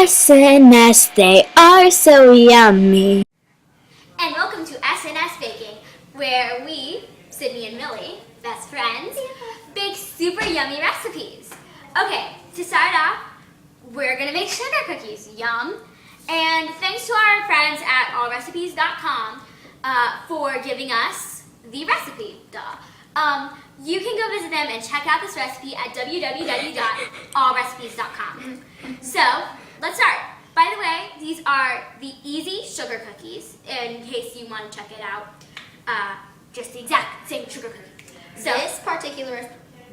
SNS, they are so yummy. And welcome to SNS Baking, where we, Sydney and Millie, best friends, bake super yummy recipes. Okay, to start off, we're gonna make sugar cookies. Yum! And thanks to our friends at allrecipes.com for giving us the recipe. Duh. You can go visit them and check out this recipe at www.allrecipes.com. So, let's start. By the way, these are the easy sugar cookies, in case you want to check it out. Just the exact same sugar cookie. So,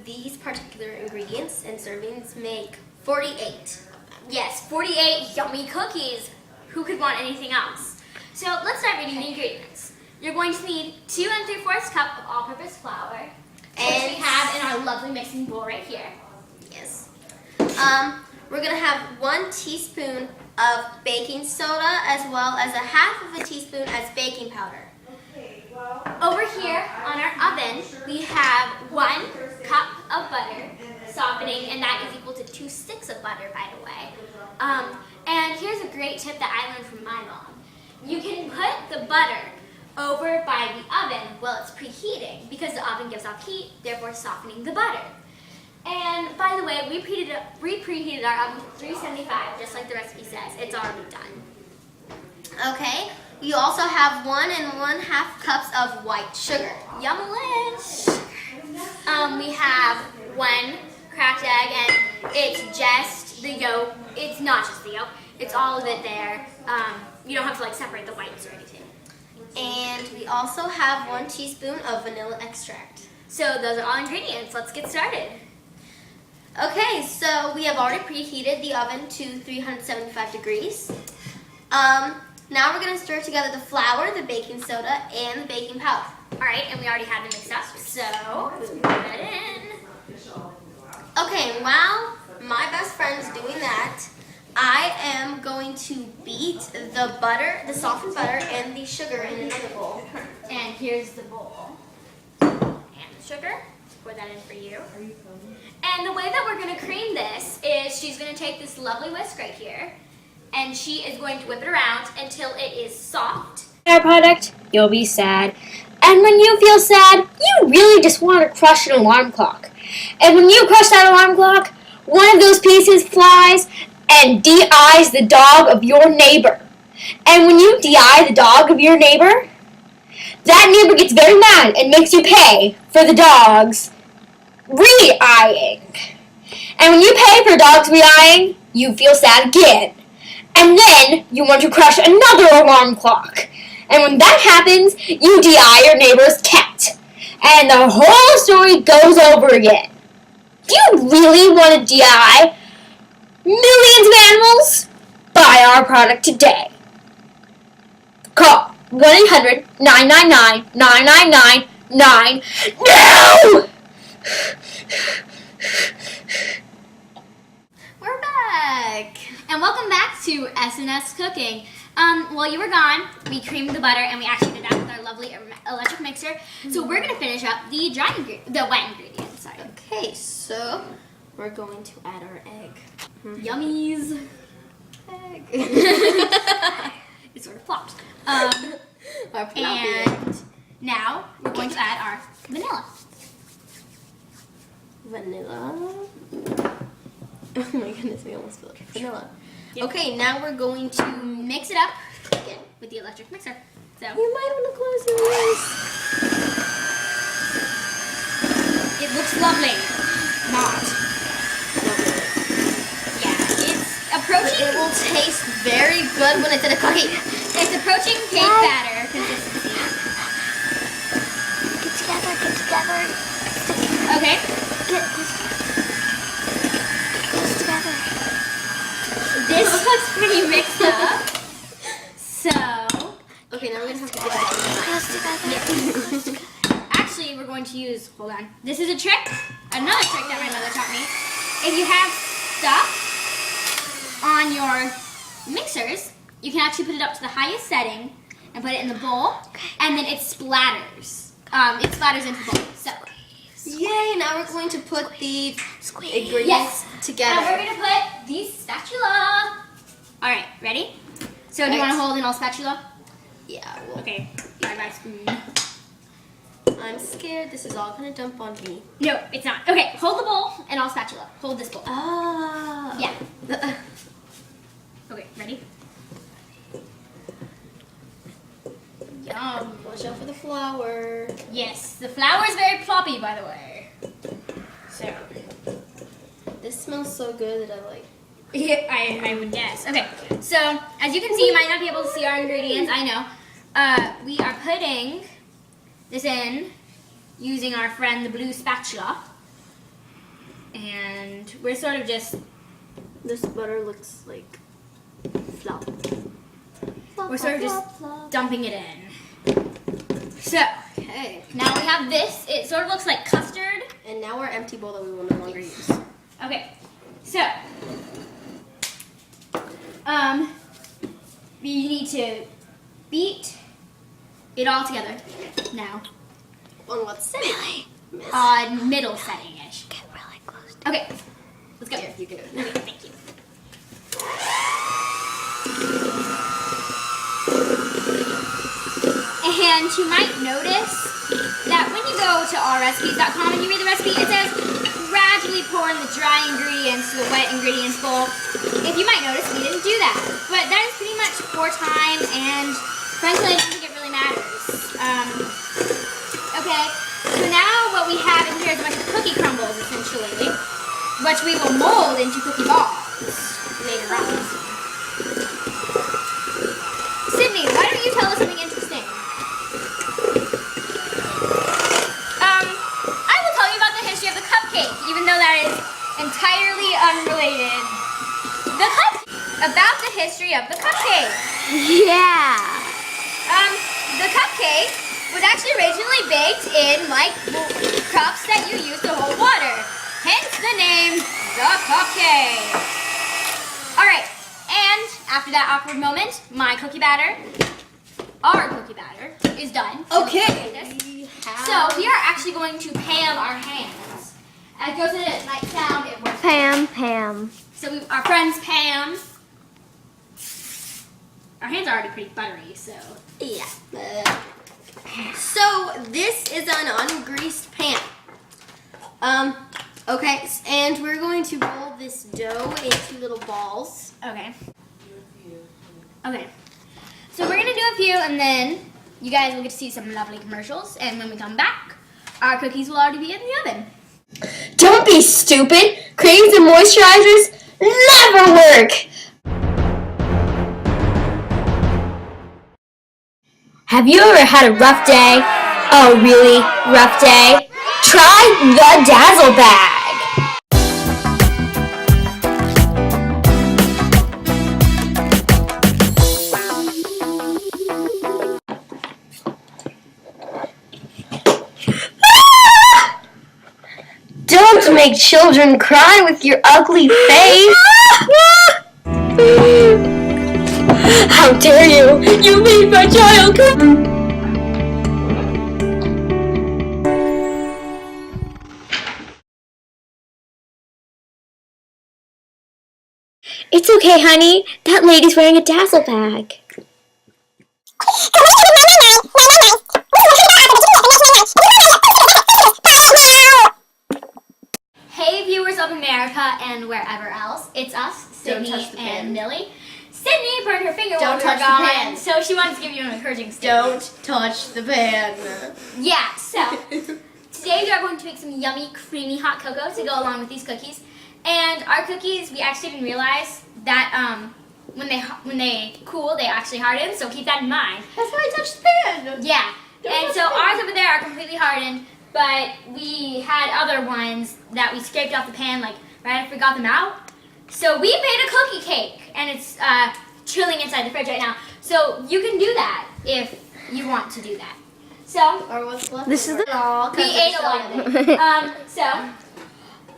these particular ingredients and servings make 48. Yes, 48 yummy cookies. Who could want anything else? So, let's start reading the ingredients. You're going to need 2 3/4 cup of all-purpose flour, which we have in our lovely mixing bowl right here. Yes. We're going to have 1 teaspoon of baking soda as well as 1/2 teaspoon as baking powder. Over here on our oven, we have 1 cup of butter softening, and that is equal to 2 sticks of butter, by the way. And here's a great tip that I learned from my mom. You can put the butter over by the oven while it's preheating, because the oven gives off heat, therefore softening the butter. And by the way, we preheated our oven to 375, just like the recipe says. It's already done. Okay. You also have 1 1/2 cups of white sugar. Yum-a-lish! We have 1 cracked egg, and it's just the yolk. It's not just the yolk. It's all of it there. You don't have to separate the whites or anything. And we also have 1 teaspoon of vanilla extract. So those are all ingredients. Let's get started. Okay, so we have already preheated the oven to 375 degrees. Now we're going to stir together the flour, the baking soda, and the baking powder. All right, and we already have them mixed up, so put that in. Okay, while my best friend's doing that, I am going to beat the butter, the softened butter, and the sugar in another bowl. And here's the bowl. And the sugar. Pour that in for you. And the way that we're going to cream this is she's going to take this lovely whisk right here, and she is going to whip it around until it is soft. Our product, you'll be sad. And when you feel sad, you really just want to crush an alarm clock. And when you crush that alarm clock, one of those pieces flies and DIs the dog of your neighbor. And when you DI the dog of your neighbor, that neighbor gets very mad and makes you pay for the dog's re-eyeing. And when you pay for dog's re-eyeing, you feel sad again. And then you want to crush another alarm clock. And when that happens, you DI your neighbor's cat. And the whole story goes over again. Do you really want to DI millions of animals? Buy our product today. Call 1-800-999-9999 now! We're back! And welcome back to SNS Cooking. While you were gone, we creamed the butter, and we actually did that with our lovely electric mixer. So we're going to finish up the wet ingredients. Sorry. Okay, so we're going to add our egg. Yummies. Egg. It sort of flopped. And And now we're going to add our vanilla. Vanilla. Oh my goodness, we almost spilled vanilla. Yep. Okay, now we're going to Mix it up again with the electric mixer. So You might want to close your eyes. it looks lovely. Not. Yeah, it's approaching. It will taste very good when it's in a cookie. It's approaching cake batter consistency. Get together. Okay. Get together. This looks pretty mixed up. So, Okay, now we're going to have to get actually, we're going to use, hold on. This is a trick, another trick that my mother taught me. If you have stuff on your mixers, you can actually put it up to the highest setting and put it in the bowl, and then it splatters. It splatters into the bowl. So, Yay, now we're going to put the ingredients together. And we're going to put the spatula All right, ready? So do you want to hold an all spatula? Yeah. Well, Okay. Bye spoon. I'm scared this is all gonna dump on me. No, it's not. Okay, hold the bowl and all spatula. Hold this bowl. Ah. Yeah. Okay, ready? Yum. Watch out for the flour. Yes, the flour is very ploppy, by the way. So. This smells so good that I like. Yeah, I would guess. Okay, so as you can see, you might not be able to see our ingredients. I know. We are putting this in using our friend the blue spatula, and we're sort of just This butter looks like flop. we're sort of just dumping it in. So Okay. now we have this. It sort of looks like custard. And now our empty bowl that we will no longer use. Okay, so you need to beat it all together now. On what setting? Middle setting-ish. Get really close. Okay, let's go. Here, you can do it. Okay, thank you. And you might notice that when you go to allrecipes.com and you read the recipe, it says gradually pour in the dry ingredients to the wet ingredients bowl. If you might notice, we didn't do that. But that is pretty much pour time, and frankly, I don't think it really matters. Okay, so now what we have in here is a bunch of cookie crumbles, essentially, which we will mold into cookie balls later on. Sydney, why don't you tell us something interesting? I will tell you about the history of the cupcake, even though that is entirely unrelated. About the history of the cupcake. Yeah. The cupcake was actually originally baked in like cups that you use to hold water. Hence the name, the cupcake. All right, and after that awkward moment, our cookie batter is done. Okay. So we are actually going to Pam our hands. As goes in a nice sound, it works. Pam. So our friends Pam. Our hands are already pretty buttery, so. Yeah. So this is an ungreased pan. Okay, and we're going to roll this dough into little balls. Okay. Okay. So we're gonna do a few, and then you guys will get to see some lovely commercials. And when we come back, our cookies will already be in the oven. Don't be stupid. Creams and moisturizers never work. Have you ever had a rough day? A really rough day? Try the Dazzle Bag. Don't make children cry with your ugly face. How dare you! You made my child cry! It's okay, honey. That lady's wearing a Dazzle Bag. Hey viewers of America and wherever else, it's us, Don't Sydney touch the pan. and Millie. Sydney burned her finger Don't while we were touch the gone, pan. so she wanted to give you an encouraging statement. Don't touch the pan. Yeah, so today we are going to make some yummy, creamy hot cocoa to go along with these cookies. And our cookies, we actually didn't realize that when they cool, they actually harden, so keep that in mind. That's why I touched the pan. Yeah, Don't and touch so the pan. ours over there are completely hardened, but we had other ones that we scraped off the pan like right after we got them out. So we made a cookie cake, and it's chilling inside the fridge right now. So you can do that if you want to do that. So Or what's left? This is the- we ate a lot of it. So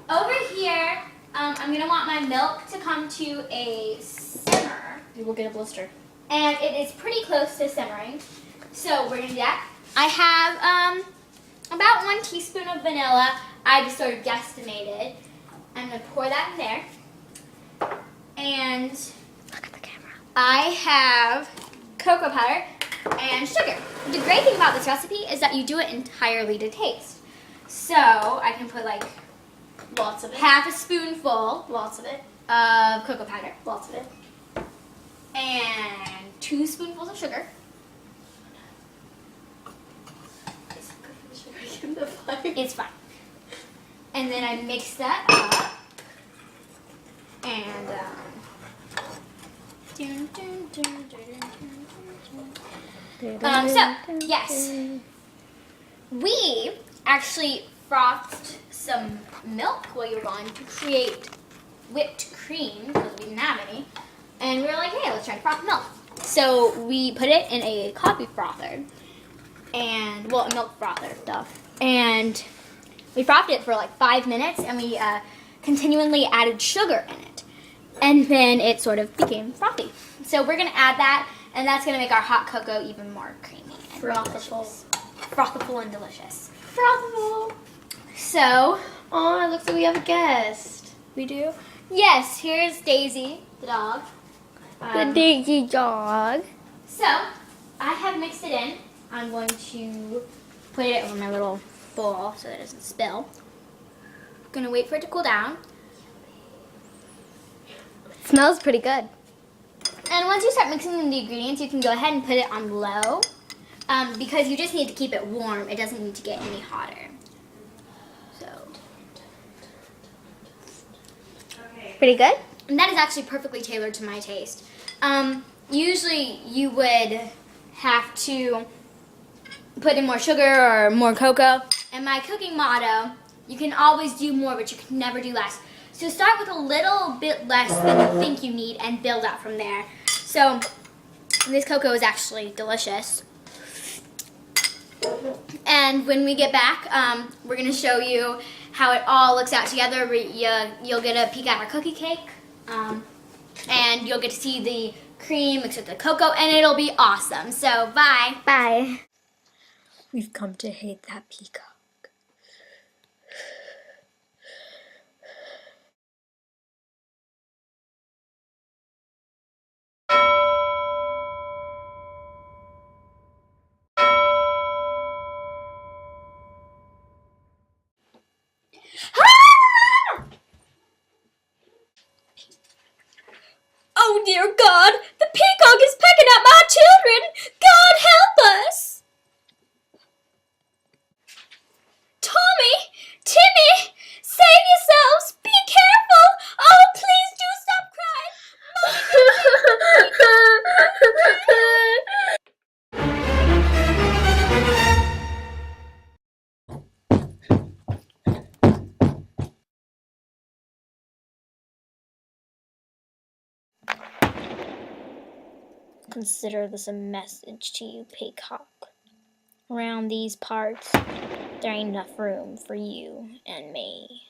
over here, I'm gonna want my milk to come to a simmer, You will get a blister. and it is pretty close to simmering. So we're gonna do that. I have about 1 teaspoon of vanilla. I just sort of guesstimated. I'm gonna pour that in there, and Look at the camera. I have cocoa powder and sugar. The great thing about this recipe is that you do it entirely to taste. So I can put like Lots of it. half a spoonful Lots of it. of cocoa powder Lots of it. and 2 spoonfuls of sugar. It's fine. And then I mix that up. And so yes, we actually frothed some milk while you were gone to create whipped cream because we didn't have any. And we were like, hey, let's try to froth milk. So we put it in a coffee frother, and well, a milk frother stuff. And we frothed it for like 5 minutes, and we continually added sugar in it. And then it sort of became frothy. So we're gonna add that, and that's gonna make our hot cocoa even more creamy and delicious. Frothable and delicious. Frothable. So, Oh, it looks like we have a guest. we do. Yes, here's Daisy, the dog. The Daisy dog. So, I have mixed it in. I'm going to put it over my little bowl so that it doesn't spill. Gonna wait for it to cool down. Smells pretty good. And once you start mixing in the ingredients, you can go ahead and put it on low because you just need to keep it warm. It doesn't need to get any hotter. So, Pretty good? and that is actually perfectly tailored to my taste. Usually you would have to put in more sugar or more cocoa. And my cooking motto, you can always do more, but you can never do less. So start with a little bit less than you think you need and build up from there. So this cocoa is actually delicious. And when we get back, we're going to show you how it all looks out together. You'll get a peek at our cookie cake. And you'll get to see the cream mixed with the cocoa, and it'll be awesome. So, bye. Bye. We've come to hate that peacock. Oh dear God! The peacock is pecking at my children! God help us! Tommy! Timmy! Save yourselves! Be careful! Oh, please do stop Consider this a message to you, peacock. Around these parts, there ain't enough room for you and me.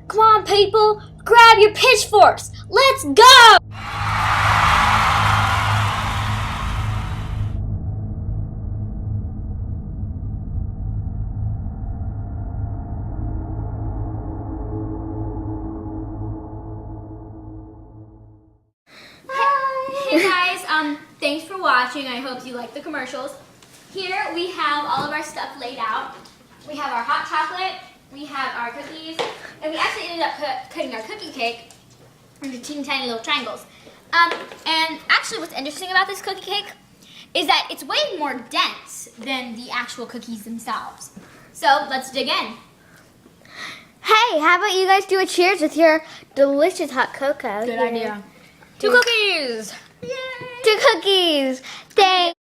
Come on, people! Grab your pitchforks! Let's go! Hey guys, thanks for watching. I hope you like the commercials. Here we have all of our stuff laid out. We have our hot chocolate, we have our cookies, and we actually ended up cutting our cookie cake into teeny tiny little triangles. And actually what's interesting about this cookie cake is that it's way more dense than the actual cookies themselves. So let's dig in. Hey, how about you guys do a cheers with your delicious hot cocoa? Good idea. 2 cookies! Yay! 2 cookies! Thanks!